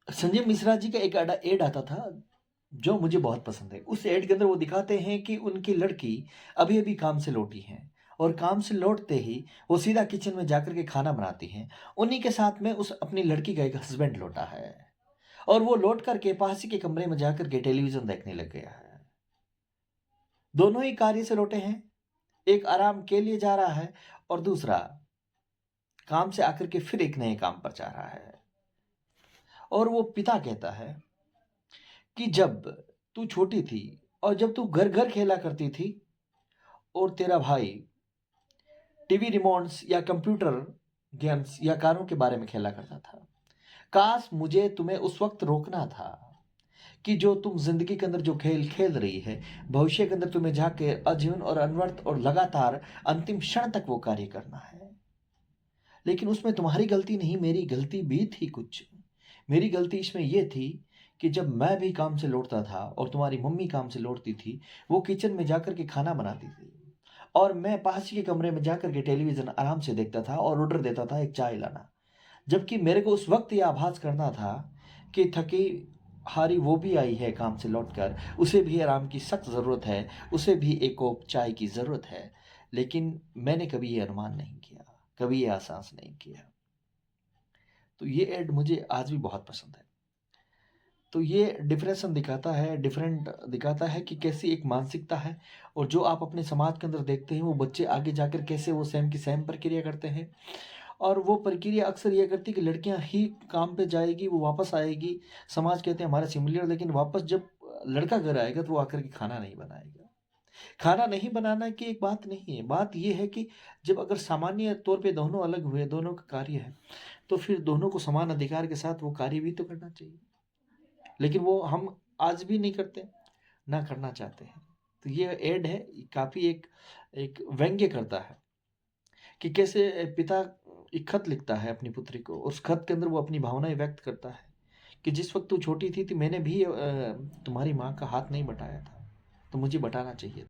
संजय मिश्रा जी का एक एड आता था, जो मुझे बहुत पसंद है। उस एड के अंदर वो दिखाते हैं कि उनकी लड़की अभी-अभी काम से लौटी हैं और काम से लौटते ही वो सीधा किचन में जाकर के खाना बनाती हैं। उन्हीं के साथ में उस अपनी लड़की का एक हस्बैंड लौटा है और वो लौट कर के पास ही के कमरे में जाकर के टेलीविज़न देखने लग गया है। दोनों ही कार्य से लौटे हैं, एक आराम के लिए जा रहा है और दूसरा काम से आकर के फिर एक नए काम पर जा रहा है। और वो पिता कहता है कि जब तू छोटी थी और जब तू घर-घर खेला करती थी और तेरा भाई टीवी रिमोट्स या कंप्यूटर गेम्स या कारों के बारे में खेला करता था। काश मुझे तुम्हें उस वक़्त रोकना था कि जो तुम ज़िंदगी के अंदर जो खेल खेल रही है, भविष्य के अंदर तुम्हें जाके आजीवन और अनवरत और लगातार अंतिम क्षण तक वो कार्य करना है। लेकिन उसमें तुम्हारी गलती नहीं, मेरी गलती भी थी कुछ। मेरी गलती इसमें ये थी कि जब मैं भी काम से लौटता था और तुम्हारी मम्मी काम से लौटती थी, वो किचन में जाकर के खाना बनाती थी और मैं पास ही के कमरे में जाकर के टेलीविज़न आराम से देखता था और ऑर्डर देता था एक चाय लाना। जबकि मेरे को उस वक़्त ये आभास करना था कि थकी-हारी वो भी आई है काम से लौटकर, उसे भी आराम की सख्त ज़रूरत है, उसे भी एक कोप चाय की ज़रूरत है। लेकिन मैंने कभी ये अनुमान नहीं किया, कभी ये एहसास नहीं किया। तो ये ऐड मुझे आज भी बहुत पसंद है। तो ये डिफ़रेंसन दिखाता है, डिफ़रेंट दिखाता है कि कैसी एक मानसिकता है और जो आप अपने समाज के अंदर देखते हैं, वो बच्चे आगे जाकर कैसे वो सेम की सेम प्रक्रिया करते हैं। और वो प्रक्रिया अक्सर ये करती है कि लड़कियाँ ही काम पे जाएगी, वो वापस आएगी, समाज कहते हैं हमारा सिमिलर, लेकिन वापस जब लड़का घर आएगा तो वो आकर के खाना नहीं बनाएगा। खाना नहीं बनाना की एक बात नहीं है, बात ये है कि जब अगर सामान्य तौर पे दोनों अलग हुए, दोनों का कार्य है, तो फिर दोनों को समान अधिकार के साथ वो कार्य भी तो करना चाहिए। लेकिन वो हम आज भी नहीं करते, ना करना चाहते हैं। तो ये ऐड है, काफ़ी एक एक व्यंग्य करता है कि कैसे पिता एक खत लिखता है अपनी पुत्री को। उस खत के अंदर वो अपनी भावनाएँ व्यक्त करता है कि जिस वक़्त तू छोटी थी तो मैंने भी तुम्हारी माँ का हाथ नहीं बटाया था, तो मुझे बटाना चाहिए था।